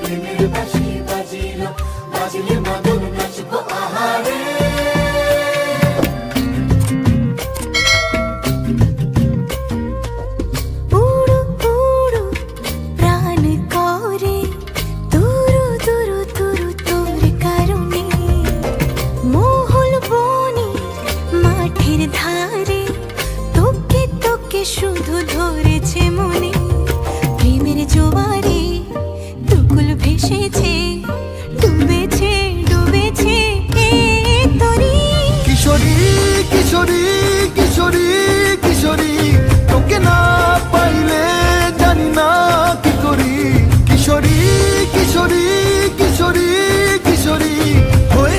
প্রেমের বাঁশি বাজিল, বাজলে মাদল নাচবো আহারে। উড়ু উড়ু প্রাণ করে তুরু তুরু তুরু তোর কারণে, মহল বনে মাঠের ধারে তোকে তোকে শুধু ধরেছে মনে। প্রেমের জোয়ারে দুকুল ভেসেছে, ডুবেছে ডুবেছে এ তরি। কিশোরী কিশোরী কিশোরী কিশোরী, তোকে না পাইলে জানি না কি করি। কিশোরী কিশোরী কিশোরী কিশোরী, হয়ে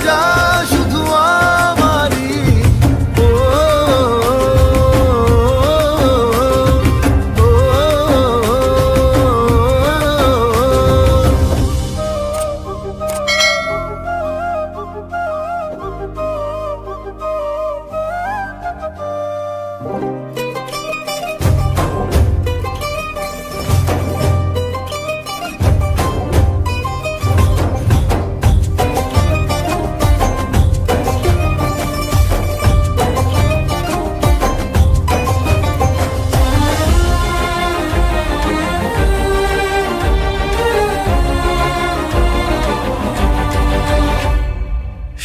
যা শুধু আমারই। ও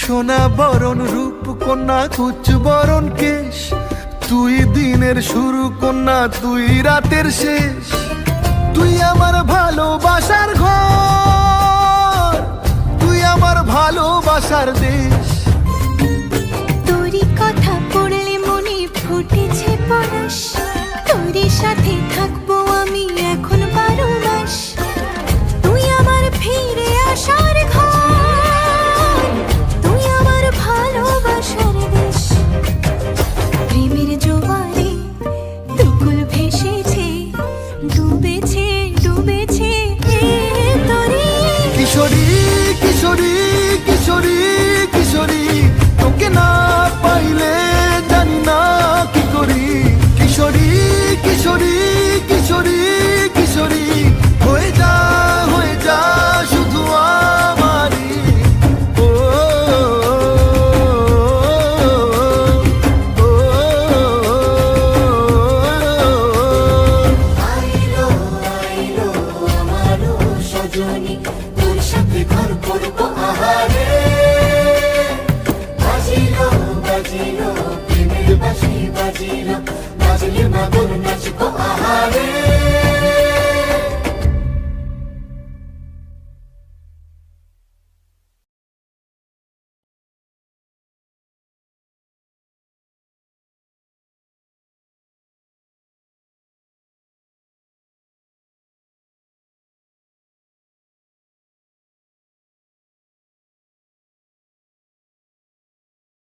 সোনা বরণ রূপ কন্যা কুচ বরণ কেশ, তুই দিনের শুরু কন্যা তুই রাতের শেষ। তুই আমার ভালোবাসার ঘর, তুই আমার ভালোবাসার দেশ। তোরই কথা পড়লে মনে ফুটেছে পরশ, তোরই সাথে থাকবো আমি এখন 12 মাস। তুই আমার ফিরে আসার ঘর, তুই আমার ভালোবাসার দেশ। প্রেমের জোয়ারে দুকুল ভেসেছে, ডুবেছে ডুবেছে এ তরি। কিশোরী কিশোরী কিশোরী কিশোরী, তোকে না পাইলে জানি না কি করি। কিশোরী কিশোরী কিশোরী কিশোরী, হয়ে যা শুধু আমারই। ও আইলো আইলো আমারও সজনী, তোর সাথে ঘর করবো আহারে। বাজিল বাজিল প্রেমের বাঁশি বাজিল, বাজলে মাদল নাচবো আহারে।